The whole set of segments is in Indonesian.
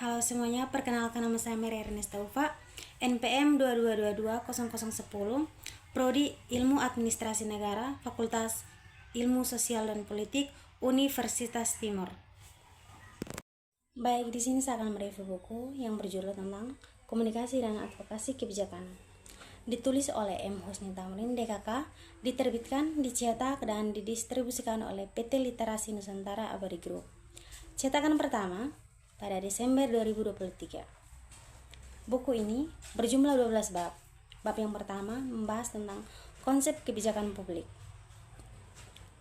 Halo semuanya, perkenalkan nama saya Mary Ernesta Ufa, NPM 22220010, Prodi Ilmu Administrasi Negara, Fakultas Ilmu Sosial dan Politik, Universitas Timur. Baik, di sini saya akan mereview buku yang berjudul tentang Komunikasi dan Advokasi Kebijakan. Ditulis oleh M. Husni Tamrin, DKK, diterbitkan, dicetak, dan didistribusikan oleh PT Literasi Nusantara Abadi Group. Cetakan pertama pada Desember 2023. Buku ini berjumlah 12 bab. Bab yang pertama membahas tentang konsep kebijakan publik.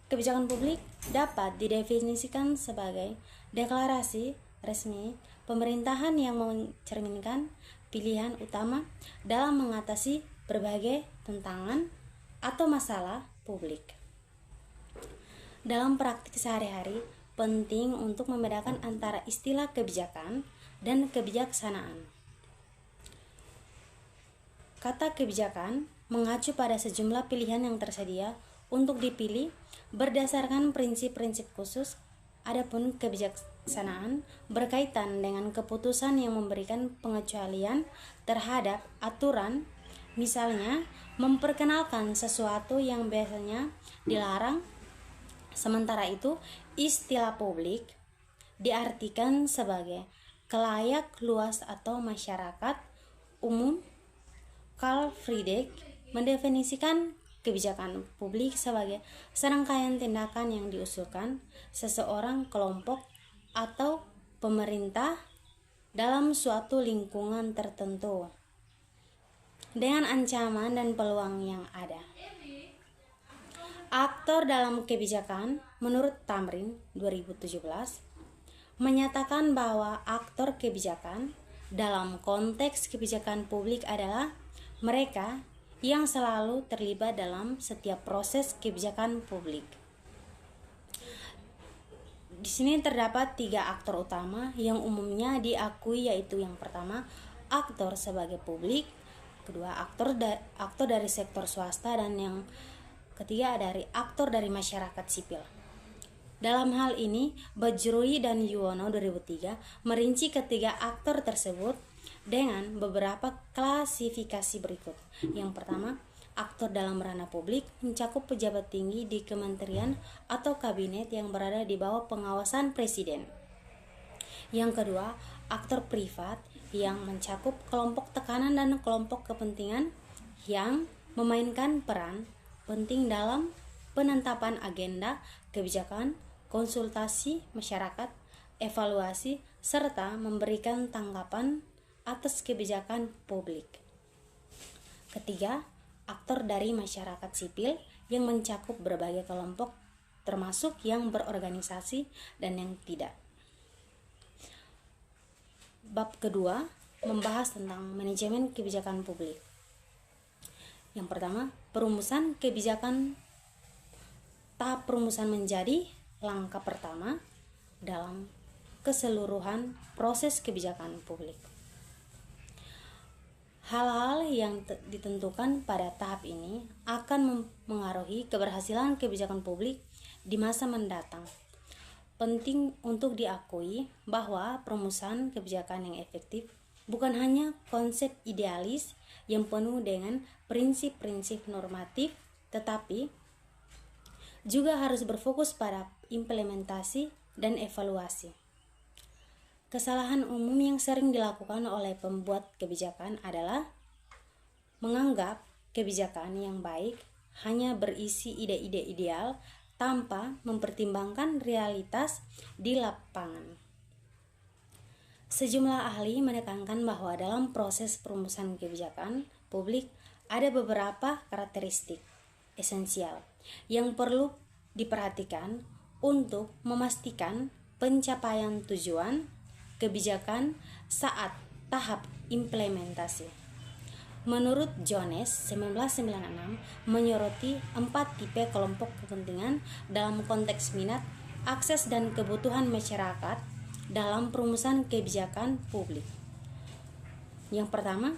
Kebijakan publik dapat didefinisikan sebagai deklarasi resmi pemerintahan yang mencerminkan pilihan utama dalam mengatasi berbagai tantangan atau masalah publik. Dalam praktik sehari-hari, penting untuk membedakan antara istilah kebijakan dan kebijaksanaan. Kata kebijakan mengacu pada sejumlah pilihan yang tersedia untuk dipilih berdasarkan prinsip-prinsip khusus. Adapun kebijaksanaan berkaitan dengan keputusan yang memberikan pengecualian terhadap aturan, misalnya memperkenalkan sesuatu yang biasanya dilarang. Sementara itu, istilah publik diartikan sebagai khalayak luas atau masyarakat umum. Carl Friedrich mendefinisikan kebijakan publik sebagai serangkaian tindakan yang diusulkan seseorang, kelompok, atau pemerintah dalam suatu lingkungan tertentu dengan ancaman dan peluang yang ada. Aktor dalam kebijakan, menurut Tamrin 2017, menyatakan bahwa aktor kebijakan dalam konteks kebijakan publik adalah mereka yang selalu terlibat dalam setiap proses kebijakan publik. Di sini terdapat 3 aktor utama yang umumnya diakui, yaitu yang pertama, aktor sebagai publik, kedua, aktor dari sektor swasta, dan yang ketiga dari aktor dari masyarakat sipil. Dalam hal ini, Bajroi dan Yuwono 2003 merinci ketiga aktor tersebut dengan beberapa klasifikasi berikut. Yang pertama, aktor dalam ranah publik mencakup pejabat tinggi di kementerian atau kabinet yang berada di bawah pengawasan presiden. Yang kedua, aktor privat yang mencakup kelompok tekanan dan kelompok kepentingan yang memainkan peran penting dalam penetapan agenda kebijakan, konsultasi masyarakat, evaluasi, serta memberikan tanggapan atas kebijakan publik. Ketiga, aktor dari masyarakat sipil yang mencakup berbagai kelompok, termasuk yang berorganisasi dan yang tidak. Bab kedua membahas tentang manajemen kebijakan publik. Yang pertama, perumusan kebijakan. Tahap perumusan menjadi langkah pertama dalam keseluruhan proses kebijakan publik. Hal-hal yang ditentukan pada tahap ini akan mengaruhi keberhasilan kebijakan publik di masa mendatang. Penting untuk diakui bahwa perumusan kebijakan yang efektif bukan hanya konsep idealis yang penuh dengan prinsip-prinsip normatif, tetapi juga harus berfokus pada implementasi dan evaluasi. Kesalahan umum yang sering dilakukan oleh pembuat kebijakan adalah menganggap kebijakan yang baik hanya berisi ide-ide ideal tanpa mempertimbangkan realitas di lapangan. Sejumlah ahli menekankan bahwa dalam proses perumusan kebijakan publik ada beberapa karakteristik esensial yang perlu diperhatikan untuk memastikan pencapaian tujuan kebijakan saat tahap implementasi. Menurut Jones 1996 menyoroti 4 tipe kelompok kepentingan dalam konteks minat, akses, dan kebutuhan masyarakat dalam perumusan kebijakan publik. Yang pertama,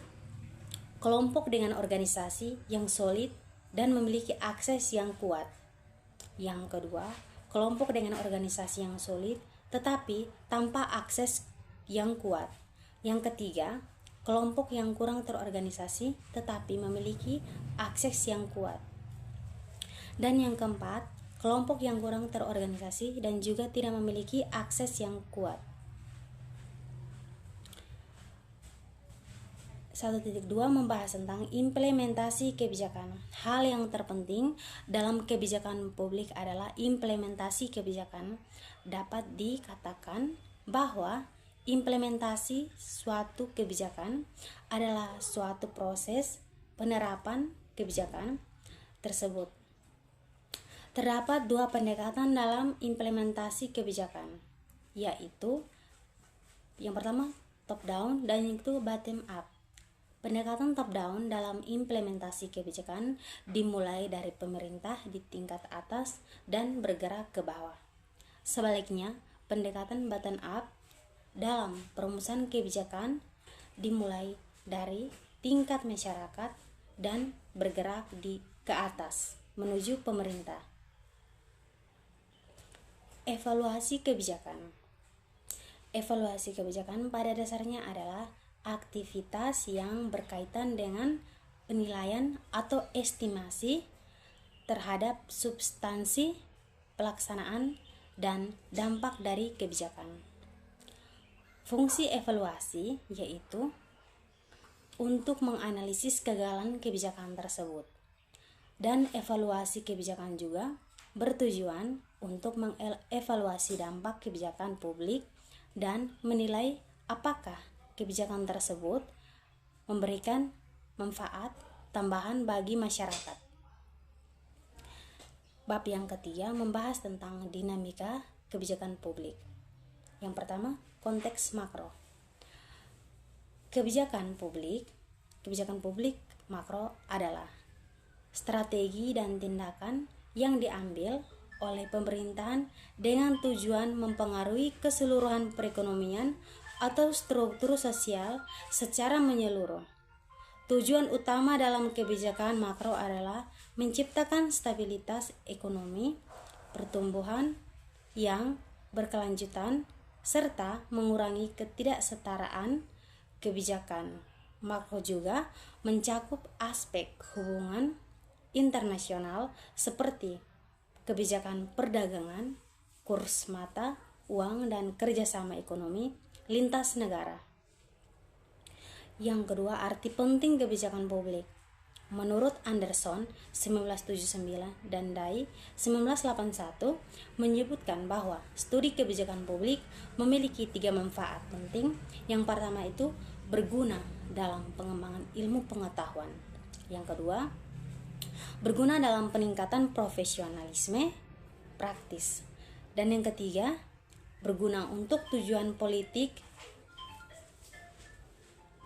kelompok dengan organisasi yang solid dan memiliki akses yang kuat. Yang kedua, kelompok dengan organisasi yang solid tetapi tanpa akses yang kuat. Yang ketiga, kelompok yang kurang terorganisasi tetapi memiliki akses yang kuat. Dan yang keempat, kelompok yang kurang terorganisasi dan juga tidak memiliki akses yang kuat. 1.2 membahas tentang implementasi kebijakan. Hal yang terpenting dalam kebijakan publik adalah implementasi kebijakan. Dapat dikatakan bahwa implementasi suatu kebijakan adalah suatu proses penerapan kebijakan tersebut. Terdapat dua pendekatan dalam implementasi kebijakan, yaitu yang pertama top down dan yang kedua bottom up. Pendekatan top down dalam implementasi kebijakan dimulai dari pemerintah di tingkat atas dan bergerak ke bawah. Sebaliknya, pendekatan bottom up dalam perumusan kebijakan dimulai dari tingkat masyarakat dan bergerak ke atas menuju pemerintah. Evaluasi kebijakan. Evaluasi kebijakan pada dasarnya adalah aktivitas yang berkaitan dengan penilaian atau estimasi terhadap substansi, pelaksanaan, dan dampak dari kebijakan. Fungsi evaluasi yaitu untuk menganalisis kegagalan kebijakan tersebut. Dan evaluasi kebijakan juga bertujuan untuk mengevaluasi dampak kebijakan publik dan menilai apakah kebijakan tersebut memberikan manfaat tambahan bagi masyarakat. Bab yang ketiga membahas tentang dinamika kebijakan publik. Yang pertama, konteks makro. Kebijakan publik makro adalah strategi dan tindakan yang diambil oleh pemerintahan dengan tujuan mempengaruhi keseluruhan perekonomian atau struktur sosial secara menyeluruh. Tujuan utama dalam kebijakan makro adalah menciptakan stabilitas ekonomi, pertumbuhan yang berkelanjutan, serta mengurangi ketidaksetaraan. Kebijakan makro juga mencakup aspek hubungan internasional seperti kebijakan perdagangan, kurs mata uang, dan kerjasama ekonomi lintas negara. Yang kedua, arti penting kebijakan publik. Menurut Anderson 1979 dan Dai 1981 menyebutkan bahwa studi kebijakan publik memiliki 3 manfaat penting. Yang pertama itu berguna dalam pengembangan ilmu pengetahuan. Yang kedua, berguna dalam peningkatan profesionalisme praktis. Dan yang ketiga, berguna untuk tujuan politik.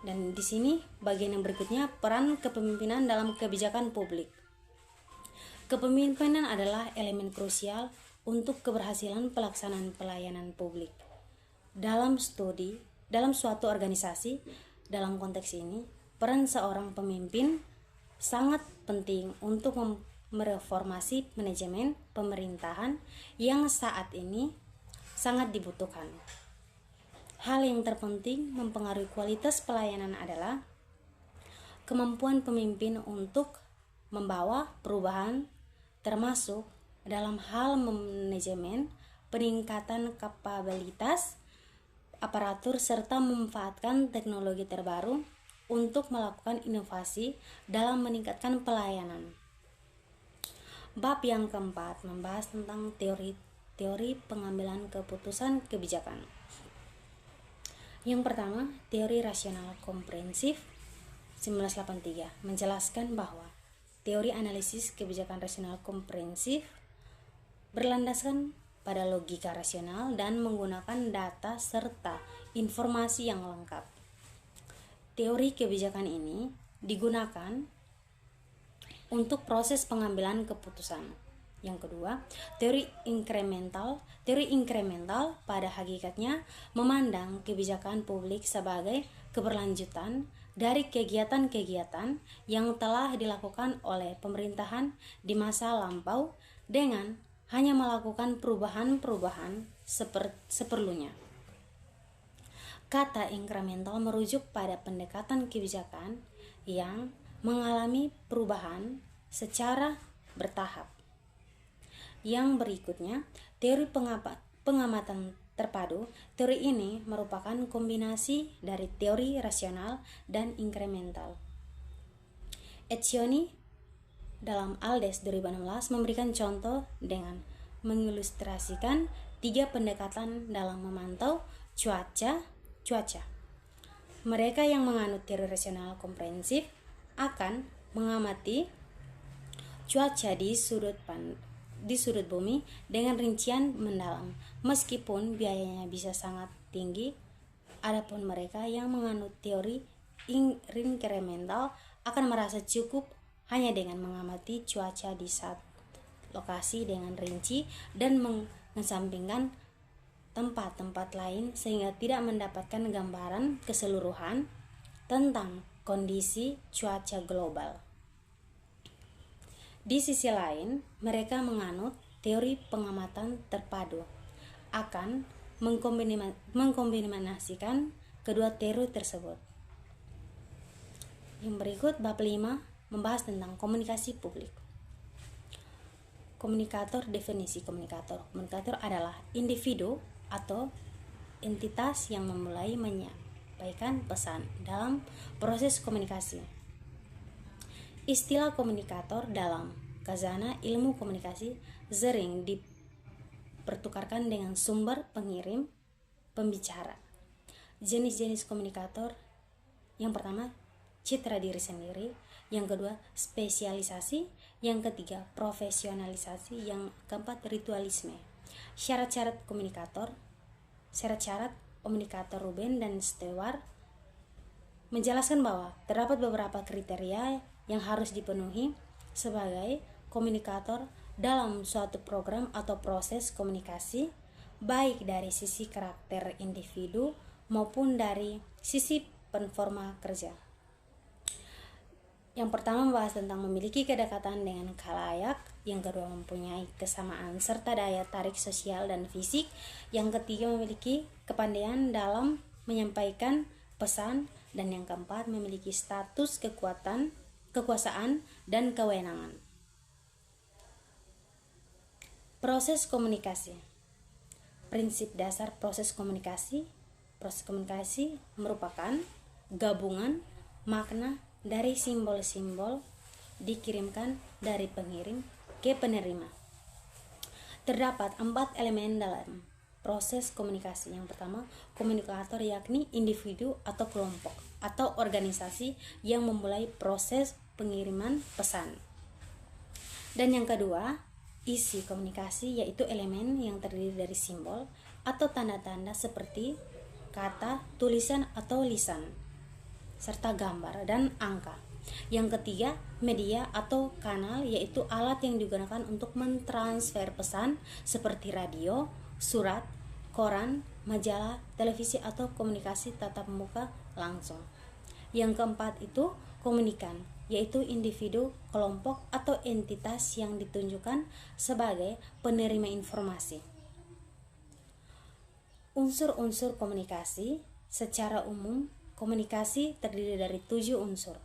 Dan di sini bagian yang berikutnya, peran kepemimpinan dalam kebijakan publik. Kepemimpinan adalah elemen krusial untuk keberhasilan pelaksanaan pelayanan publik. Dalam suatu organisasi, dalam konteks ini, peran seorang pemimpin sangat penting untuk mereformasi manajemen pemerintahan yang saat ini sangat dibutuhkan. Hal yang terpenting mempengaruhi kualitas pelayanan adalah kemampuan pemimpin untuk membawa perubahan, termasuk dalam hal manajemen, peningkatan kapabilitas aparatur, serta memanfaatkan teknologi terbaru untuk melakukan inovasi dalam meningkatkan pelayanan. Bab yang keempat membahas tentang teori pengambilan keputusan kebijakan. Yang pertama, teori rasional komprehensif 1983 menjelaskan bahwa teori analisis kebijakan rasional komprehensif berlandaskan pada logika rasional dan menggunakan data serta informasi yang lengkap. Teori kebijakan ini digunakan untuk proses pengambilan keputusan. Yang kedua, teori inkremental. Teori inkremental pada hakikatnya memandang kebijakan publik sebagai keberlanjutan dari kegiatan-kegiatan yang telah dilakukan oleh pemerintahan di masa lampau dengan hanya melakukan perubahan-perubahan seperlunya. Kata incremental merujuk pada pendekatan kebijakan yang mengalami perubahan secara bertahap. Yang berikutnya, teori pengamatan terpadu. Teori ini merupakan kombinasi dari teori rasional dan incremental. Etzioni dalam Aldes 2016 memberikan contoh dengan mengilustrasikan 3 pendekatan dalam memantau cuaca. Mereka yang menganut teori rasional komprehensif akan mengamati cuaca di sudut bumi dengan rincian mendalam, meskipun biayanya bisa sangat tinggi. Adapun mereka yang menganut teori incremental akan merasa cukup hanya dengan mengamati cuaca di satu lokasi dengan rinci dan mengesampingkan tempat-tempat lain sehingga tidak mendapatkan gambaran keseluruhan tentang kondisi cuaca global. Di sisi lain, mereka menganut teori pengamatan terpadu akan mengkombinasikan kedua teori tersebut. Yang berikut bab 5 membahas tentang komunikasi publik. Komunikator, definisi komunikator. Komunikator adalah individu atau entitas yang memulai menyampaikan pesan dalam proses komunikasi. Istilah komunikator dalam khazanah ilmu komunikasi sering dipertukarkan dengan sumber pengirim pembicara. Jenis-jenis komunikator: yang pertama, citra diri sendiri; yang kedua, spesialisasi; yang ketiga, profesionalisasi; yang keempat, ritualisme. Syarat-syarat komunikator. Syarat-syarat komunikator Ruben dan Stewart menjelaskan bahwa terdapat beberapa kriteria yang harus dipenuhi sebagai komunikator dalam suatu program atau proses komunikasi, baik dari sisi karakter individu maupun dari sisi performa kerja. Yang pertama membahas tentang memiliki kedekatan dengan khalayak, yang kedua mempunyai kesamaan serta daya tarik sosial dan fisik, yang ketiga memiliki kepandaian dalam menyampaikan pesan, dan yang keempat memiliki status kekuasaan dan kewenangan. Proses komunikasi. Prinsip dasar proses komunikasi. Proses komunikasi merupakan gabungan makna dari simbol-simbol dikirimkan dari pengirim ke penerima. Terdapat 4 elemen dalam proses komunikasi. Yang pertama, komunikator yakni individu atau kelompok atau organisasi yang memulai proses pengiriman pesan. Dan yang kedua, isi komunikasi, yaitu elemen yang terdiri dari simbol atau tanda-tanda seperti kata, tulisan atau lisan, serta gambar dan angka. Yang ketiga, media atau kanal, yaitu alat yang digunakan untuk mentransfer pesan seperti radio, surat, koran, majalah, televisi atau komunikasi tatap muka langsung. Yang keempat itu komunikan, yaitu individu, kelompok atau entitas yang ditunjukkan sebagai penerima informasi. Unsur-unsur komunikasi. Secara umum, komunikasi terdiri dari 7 unsur.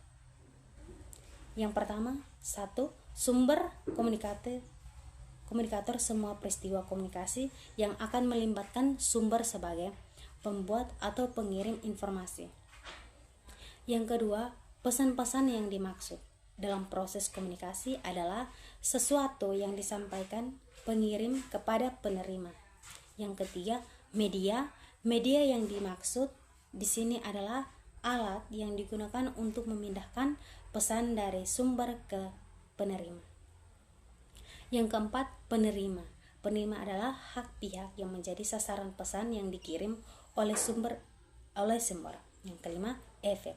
Yang pertama, 1. Sumber komunikator semua peristiwa komunikasi yang akan melibatkan sumber sebagai pembuat atau pengirim informasi. Yang kedua, pesan-pesan yang dimaksud dalam proses komunikasi adalah sesuatu yang disampaikan pengirim kepada penerima. Yang ketiga, media yang dimaksud di sini adalah alat yang digunakan untuk memindahkan pesan dari sumber ke penerima. Yang keempat, penerima. Penerima adalah hak pihak yang menjadi sasaran pesan yang dikirim oleh sumber. Yang kelima, efek.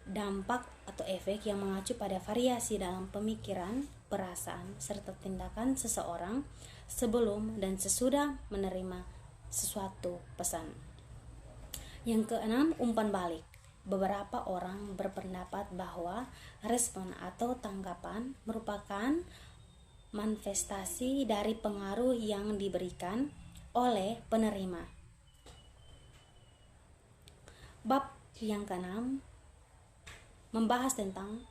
Dampak atau efek yang mengacu pada variasi dalam pemikiran, perasaan, serta tindakan seseorang sebelum dan sesudah menerima sesuatu pesan. Yang keenam, umpan balik. Beberapa orang berpendapat bahwa respon atau tanggapan merupakan manifestasi dari pengaruh yang diberikan oleh penerima. Bab yang keenam membahas tentang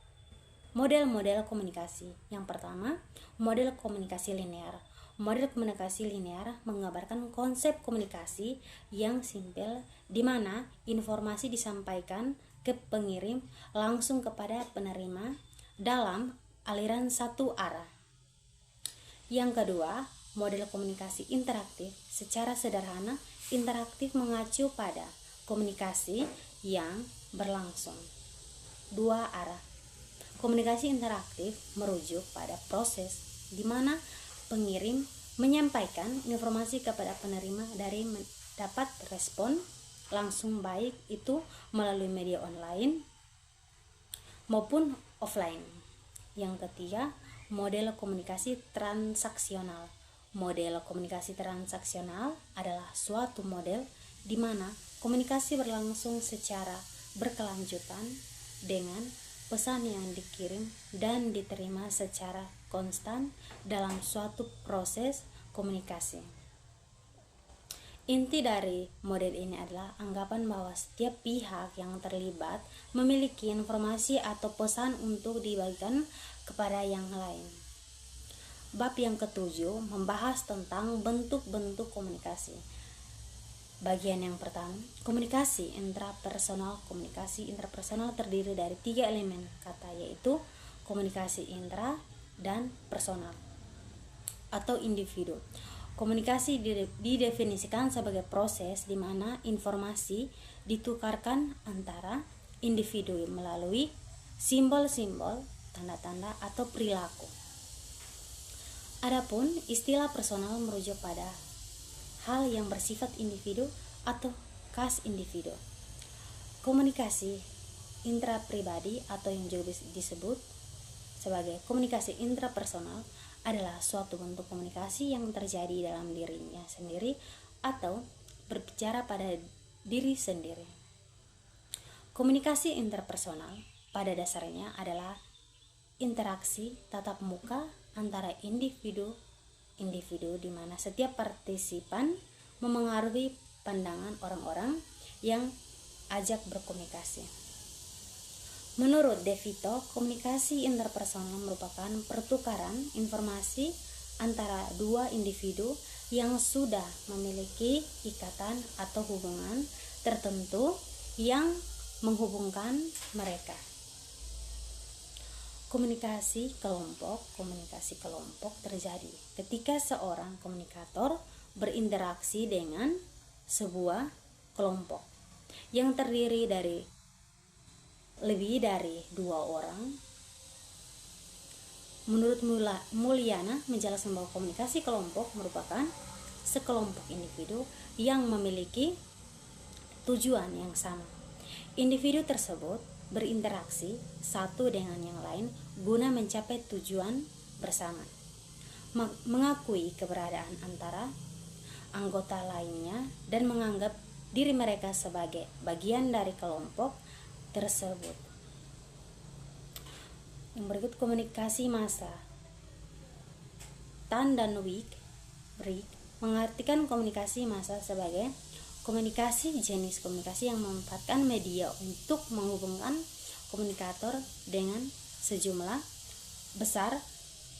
model-model komunikasi. Yang pertama, model komunikasi linear. Model komunikasi linear menggambarkan konsep komunikasi yang simpel di mana informasi disampaikan ke pengirim langsung kepada penerima dalam aliran satu arah. Yang kedua, model komunikasi interaktif. Secara sederhana, interaktif mengacu pada komunikasi yang berlangsung dua arah. Komunikasi interaktif merujuk pada proses di mana pengirim menyampaikan informasi kepada penerima dari mendapat respon langsung, baik itu melalui media online maupun offline. Yang ketiga, model komunikasi transaksional. Model komunikasi transaksional adalah suatu model di mana komunikasi berlangsung secara berkelanjutan dengan pesan yang dikirim dan diterima secara konstan dalam suatu proses komunikasi. Inti dari model ini adalah anggapan bahwa setiap pihak yang terlibat memiliki informasi atau pesan untuk dibagikan kepada yang lain. Bab yang ketujuh membahas tentang bentuk-bentuk komunikasi. Bagian yang pertama, komunikasi intrapersonal. Komunikasi intrapersonal terdiri dari 3 elemen kata, yaitu komunikasi intra dan personal atau individu. Komunikasi didefinisikan sebagai proses di mana informasi ditukarkan antara individu melalui simbol-simbol, tanda-tanda, atau perilaku. Adapun istilah personal merujuk pada hal yang bersifat individu atau khas individu. Komunikasi intrapribadi atau yang juga disebut sebagai komunikasi intrapersonal adalah suatu bentuk komunikasi yang terjadi dalam dirinya sendiri atau berbicara pada diri sendiri. Komunikasi interpersonal pada dasarnya adalah interaksi tatap muka antara individu di mana setiap partisipan memengaruhi pandangan orang-orang yang ajak berkomunikasi. Menurut De Vito, komunikasi interpersonal merupakan pertukaran informasi antara dua individu yang sudah memiliki ikatan atau hubungan tertentu yang menghubungkan mereka. Komunikasi kelompok terjadi ketika seorang komunikator berinteraksi dengan sebuah kelompok yang terdiri dari lebih dari 2 orang. Menurut Mulyana menjelaskan bahwa komunikasi kelompok merupakan sekelompok individu yang memiliki tujuan yang sama. Individu tersebut berinteraksi satu dengan yang lain guna mencapai tujuan bersama, mengakui keberadaan antara anggota lainnya dan menganggap diri mereka sebagai bagian dari kelompok tersebut. Yang berikut komunikasi massa. Tan dan Brick mengartikan komunikasi massa sebagai komunikasi jenis komunikasi yang memanfaatkan media untuk menghubungkan komunikator dengan sejumlah besar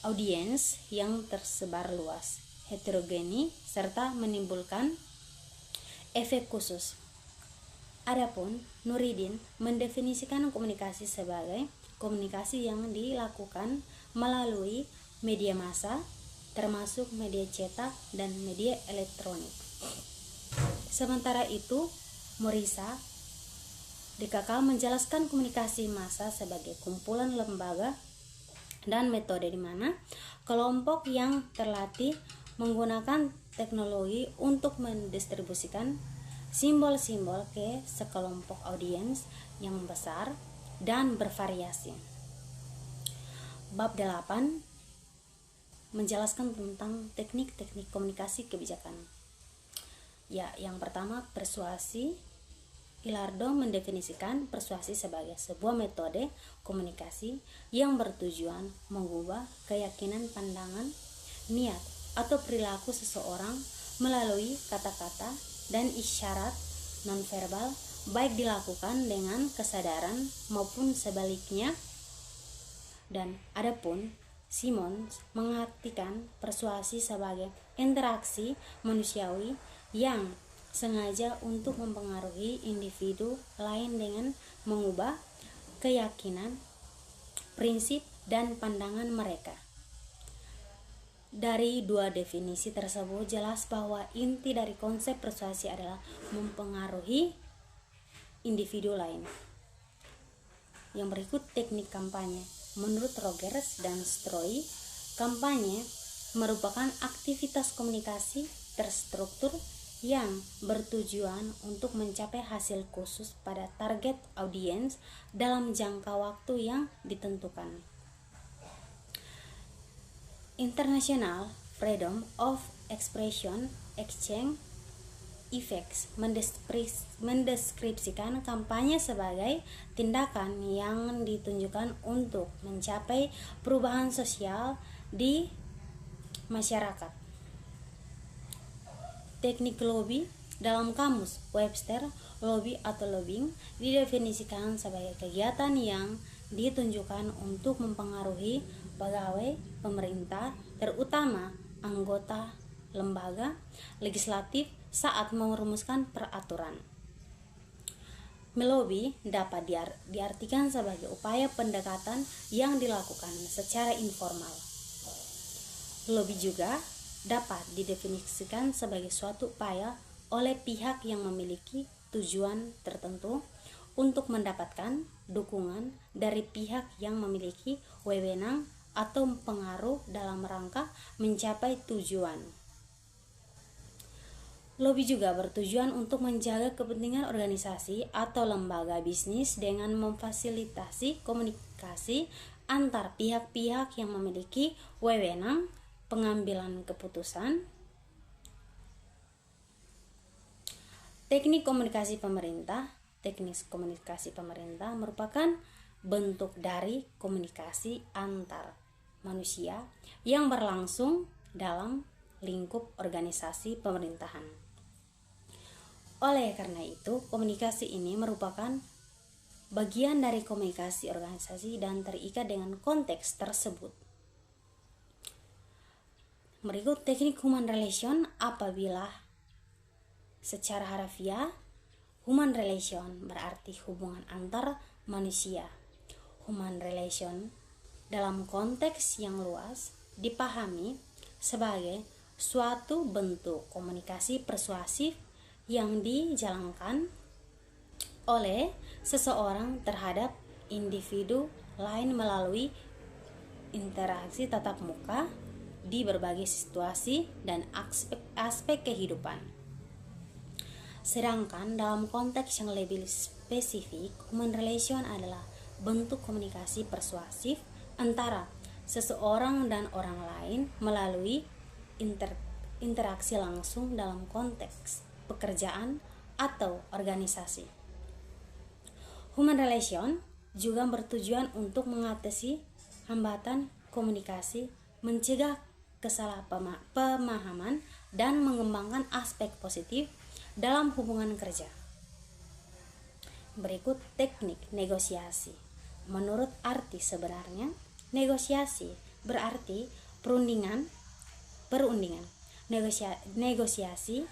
audiens yang tersebar luas, heterogeni, serta menimbulkan efek khusus. Adapun Nuridin mendefinisikan komunikasi sebagai komunikasi yang dilakukan melalui media massa, termasuk media cetak dan media elektronik. Sementara itu, Morisa DKK menjelaskan komunikasi massa sebagai kumpulan lembaga dan metode di mana kelompok yang terlatih menggunakan teknologi untuk mendistribusikan simbol-simbol ke sekelompok audiens yang besar dan bervariasi. Bab 8 menjelaskan tentang teknik-teknik komunikasi kebijakan. Yang pertama, persuasi. Ilardo mendefinisikan persuasi sebagai sebuah metode komunikasi yang bertujuan mengubah keyakinan, pandangan, niat, atau perilaku seseorang melalui kata-kata dan isyarat nonverbal baik dilakukan dengan kesadaran maupun sebaliknya. Dan adapun Simons mengartikan persuasi sebagai interaksi manusiawi yang sengaja untuk mempengaruhi individu lain dengan mengubah keyakinan, prinsip, dan pandangan mereka. Dari dua definisi tersebut jelas bahwa inti dari konsep persuasi adalah mempengaruhi individu lain. Yang berikut teknik kampanye. Menurut Rogers dan Stroy, kampanye merupakan aktivitas komunikasi terstruktur yang bertujuan untuk mencapai hasil khusus pada target audiens dalam jangka waktu yang ditentukan. International Freedom of Expression Exchange Effects mendeskripsikan kampanye sebagai tindakan yang ditunjukkan untuk mencapai perubahan sosial di masyarakat. Teknik lobby dalam kamus Webster, lobby atau lobbying didefinisikan sebagai kegiatan yang ditunjukkan untuk mempengaruhi pegawai pemerintah, terutama anggota lembaga legislatif saat merumuskan peraturan. Melobi dapat diartikan sebagai upaya pendekatan yang dilakukan secara informal. Lobby juga dapat didefinisikan sebagai suatu upaya oleh pihak yang memiliki tujuan tertentu untuk mendapatkan dukungan dari pihak yang memiliki wewenang atau pengaruh dalam rangka mencapai tujuan. Lobby juga bertujuan untuk menjaga kepentingan organisasi atau lembaga bisnis dengan memfasilitasi komunikasi antar pihak-pihak yang memiliki wewenang pengambilan keputusan. Teknik komunikasi pemerintah. Teknik komunikasi pemerintah merupakan bentuk dari komunikasi antar manusia yang berlangsung dalam lingkup organisasi pemerintahan. Oleh karena itu, komunikasi ini merupakan bagian dari komunikasi organisasi dan terikat dengan konteks tersebut. Berikut teknik human relation. Apabila secara harfiah, human relation berarti hubungan antar manusia. Human relation dalam konteks yang luas dipahami sebagai suatu bentuk komunikasi persuasif yang dijalankan oleh seseorang terhadap individu lain melalui interaksi tatap muka di berbagai situasi dan aspek kehidupan. Sedangkan dalam konteks yang lebih spesifik, human relation adalah bentuk komunikasi persuasif antara seseorang dan orang lain melalui interaksi langsung dalam konteks pekerjaan atau organisasi. Human relation juga bertujuan untuk mengatasi hambatan komunikasi, mencegah kesalahpemahaman, dan mengembangkan aspek positif dalam hubungan kerja. Berikut teknik negosiasi. Menurut arti sebenarnya, negosiasi berarti perundingan. Negosiasi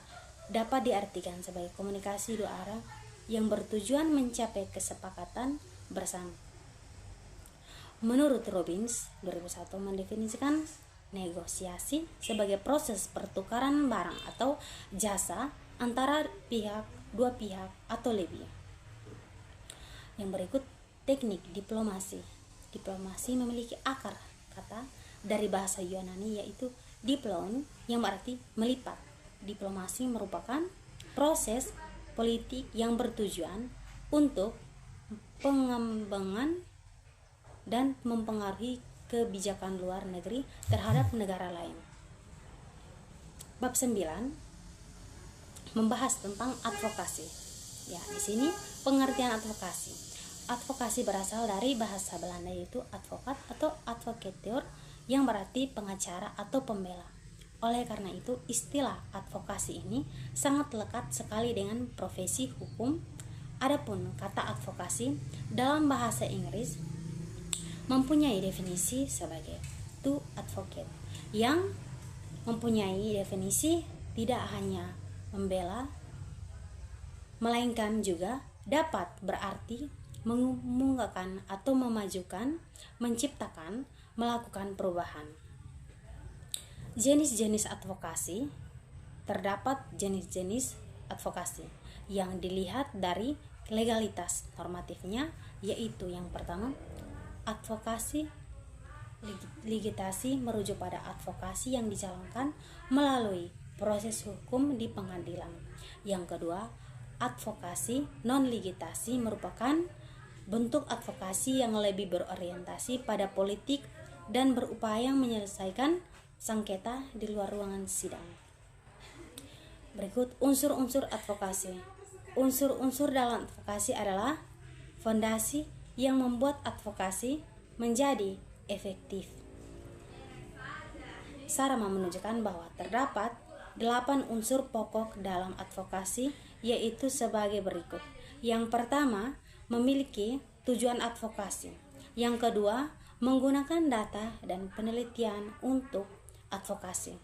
dapat diartikan sebagai komunikasi dua arah yang bertujuan mencapai kesepakatan bersama. Menurut Robbins 2001 mendefinisikan negosiasi sebagai proses pertukaran barang atau jasa antara dua pihak atau lebih. Yang berikut teknik diplomasi. Diplomasi memiliki akar kata dari bahasa Yunani yaitu diplon yang berarti melipat. Diplomasi merupakan proses politik yang bertujuan untuk pengembangan dan mempengaruhi kebijakan luar negeri terhadap negara lain. Bab 9 membahas tentang advokasi. Ya, di sini pengertian advokasi. Advokasi berasal dari bahasa Belanda yaitu advokat atau advocateur yang berarti pengacara atau pembela. Oleh karena itu, istilah advokasi ini sangat lekat sekali dengan profesi hukum Adapun kata advokasi dalam bahasa Inggris mempunyai definisi sebagai to advocate, yang mempunyai definisi tidak hanya membela, melainkan juga dapat berarti mengembangkan atau memajukan, menciptakan, melakukan perubahan. Jenis-jenis advokasi. Terdapat jenis-jenis advokasi yang dilihat dari legalitas normatifnya, yaitu yang pertama, advokasi legitasi merujuk pada advokasi yang dijalankan melalui proses hukum di pengadilan. Yang kedua, advokasi non-legitasi merupakan bentuk advokasi yang lebih berorientasi pada politik dan berupaya menyelesaikan sengketa di luar ruangan sidang. Berikut unsur-unsur advokasi. Unsur-unsur dalam advokasi adalah fondasi yang membuat advokasi menjadi efektif. Sarama menunjukkan bahwa terdapat 8 unsur pokok dalam advokasi, yaitu sebagai berikut. Yang pertama, memiliki tujuan advokasi. Yang kedua, menggunakan data dan penelitian untuk advokasi.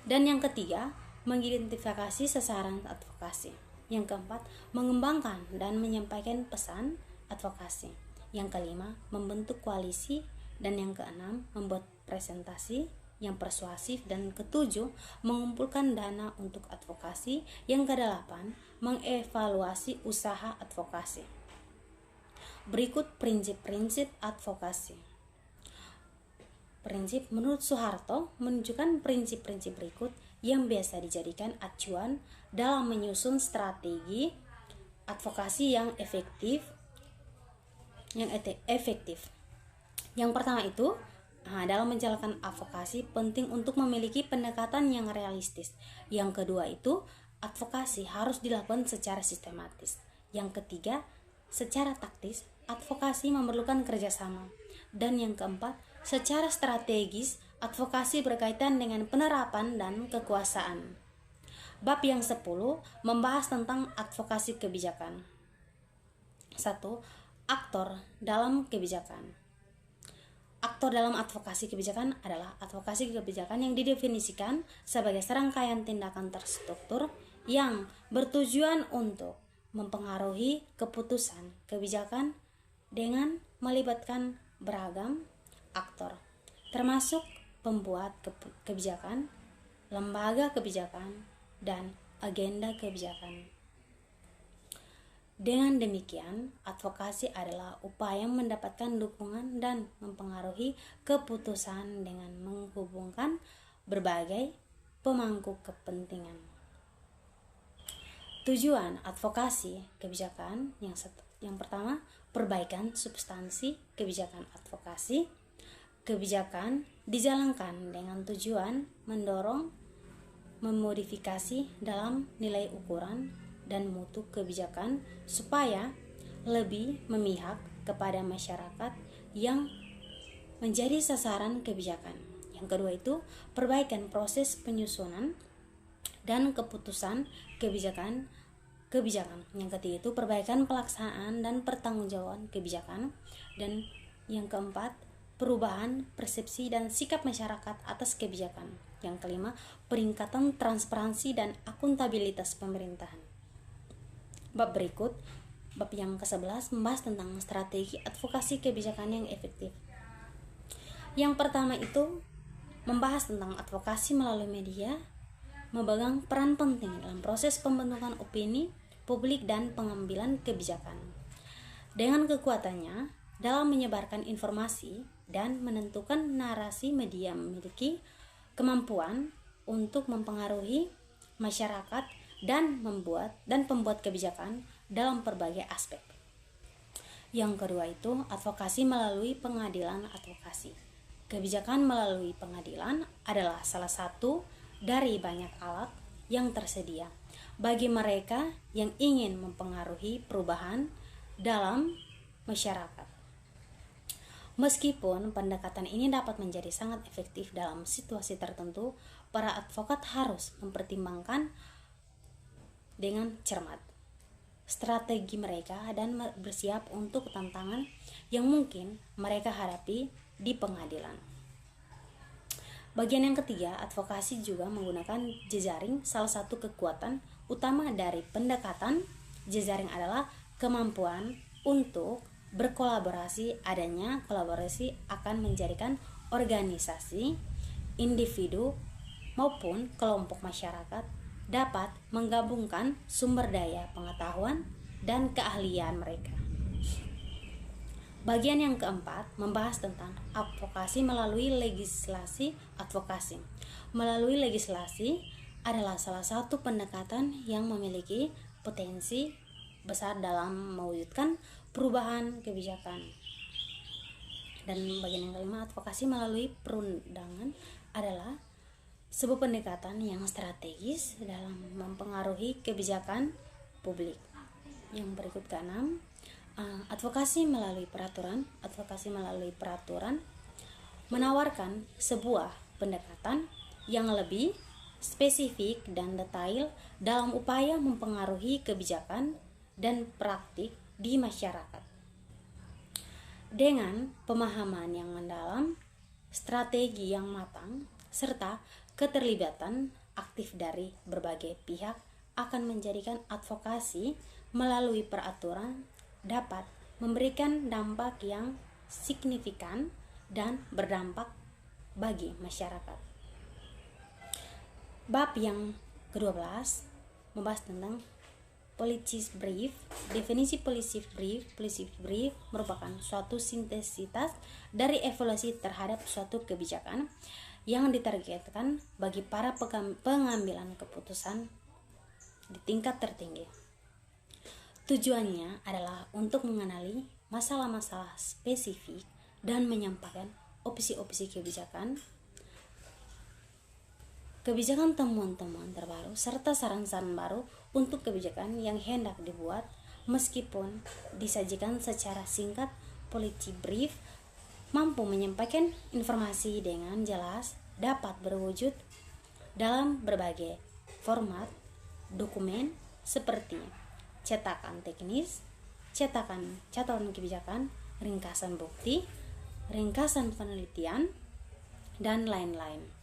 Dan yang ketiga, mengidentifikasi sasaran advokasi. Yang keempat, mengembangkan dan menyampaikan pesan advokasi. Yang kelima, membentuk koalisi. Dan yang keenam, membuat presentasi yang persuasif. Dan ketujuh, mengumpulkan dana untuk advokasi. Yang kedelapan, mengevaluasi usaha advokasi. Berikut prinsip-prinsip advokasi. Prinsip menurut Soeharto menunjukkan prinsip-prinsip berikut yang biasa dijadikan acuan dalam menyusun strategi advokasi yang efektif. Yang pertama itu, dalam menjalankan advokasi penting untuk memiliki pendekatan yang realistis. Yang kedua itu, advokasi harus dilakukan secara sistematis. Yang ketiga, secara taktis, advokasi memerlukan kerjasama. Dan yang keempat, secara strategis, advokasi berkaitan dengan penerapan dan kekuasaan. Bab yang 10 membahas tentang advokasi kebijakan. 1. Aktor dalam kebijakan. Aktor dalam advokasi kebijakan adalah advokasi kebijakan yang didefinisikan sebagai serangkaian tindakan terstruktur yang bertujuan untuk mempengaruhi keputusan kebijakan dengan melibatkan beragam aktor, termasuk pembuat kebijakan, lembaga kebijakan, dan agenda kebijakan. Dengan demikian, advokasi adalah upaya mendapatkan dukungan dan mempengaruhi keputusan dengan menghubungkan berbagai pemangku kepentingan. Tujuan advokasi kebijakan yang pertama, perbaikan substansi kebijakan advokasi. Kebijakan dijalankan dengan tujuan mendorong, memodifikasi dalam nilai ukuran dan mutu kebijakan supaya lebih memihak kepada masyarakat yang menjadi sasaran kebijakan. Yang kedua itu, perbaikan proses penyusunan dan keputusan kebijakan. Yang ketiga itu, perbaikan pelaksanaan dan pertanggungjawaban kebijakan. Dan yang keempat, perubahan persepsi dan sikap masyarakat atas kebijakan. Yang kelima, peningkatan transparansi dan akuntabilitas pemerintahan. Bab berikut, bab yang ke-11 membahas tentang strategi advokasi kebijakan yang efektif. Yang pertama itu membahas tentang advokasi melalui media memegang peran penting dalam proses pembentukan opini publik dan pengambilan kebijakan. Dengan kekuatannya dalam menyebarkan informasi dan menentukan narasi, media memiliki kemampuan untuk mempengaruhi masyarakat dan pembuat kebijakan dalam berbagai aspek. Yang kedua itu, advokasi melalui pengadilan advokasi. Kebijakan melalui pengadilan adalah salah satu dari banyak alat yang tersedia bagi mereka yang ingin mempengaruhi perubahan dalam masyarakat. Meskipun pendekatan ini dapat menjadi sangat efektif dalam situasi tertentu, para advokat harus mempertimbangkan dengan cermat strategi mereka dan bersiap untuk tantangan yang mungkin mereka hadapi di pengadilan. Bagian yang ketiga, advokasi juga menggunakan jejaring. Salah satu kekuatan utama dari pendekatan jejaring adalah kemampuan untuk berkolaborasi. Adanya kolaborasi akan menjadikan organisasi, individu, maupun kelompok masyarakat dapat menggabungkan sumber daya pengetahuan dan keahlian mereka. Bagian yang keempat membahas tentang advokasi melalui legislasi. Advokasi melalui legislasi adalah salah satu pendekatan yang memiliki potensi besar dalam mewujudkan perubahan kebijakan. Dan bagian yang kelima, advokasi melalui perundangan adalah sebuah pendekatan yang strategis dalam mempengaruhi kebijakan publik. Yang berikut keenam, advokasi melalui peraturan. Advokasi melalui peraturan menawarkan sebuah pendekatan yang lebih spesifik dan detail dalam upaya mempengaruhi kebijakan dan praktik di masyarakat. Dengan pemahaman yang mendalam, strategi yang matang, serta keterlibatan aktif dari berbagai pihak akan menjadikan advokasi melalui peraturan dapat memberikan dampak yang signifikan dan berdampak bagi masyarakat. Bab yang ke-12 membahas tentang policy brief. Definisi policy brief. Policy brief merupakan suatu sintesitas dari evaluasi terhadap suatu kebijakan yang ditargetkan bagi para pengambilan keputusan di tingkat tertinggi. Tujuannya adalah untuk mengenali masalah-masalah spesifik dan menyampaikan opsi-opsi kebijakan temuan-temuan terbaru, serta saran-saran baru untuk kebijakan yang hendak dibuat. Meskipun disajikan secara singkat, policy brief mampu menyampaikan informasi dengan jelas, dapat berwujud dalam berbagai format dokumen seperti cetakan teknis, cetakan catatan kebijakan, ringkasan bukti, ringkasan penelitian, dan lain-lain.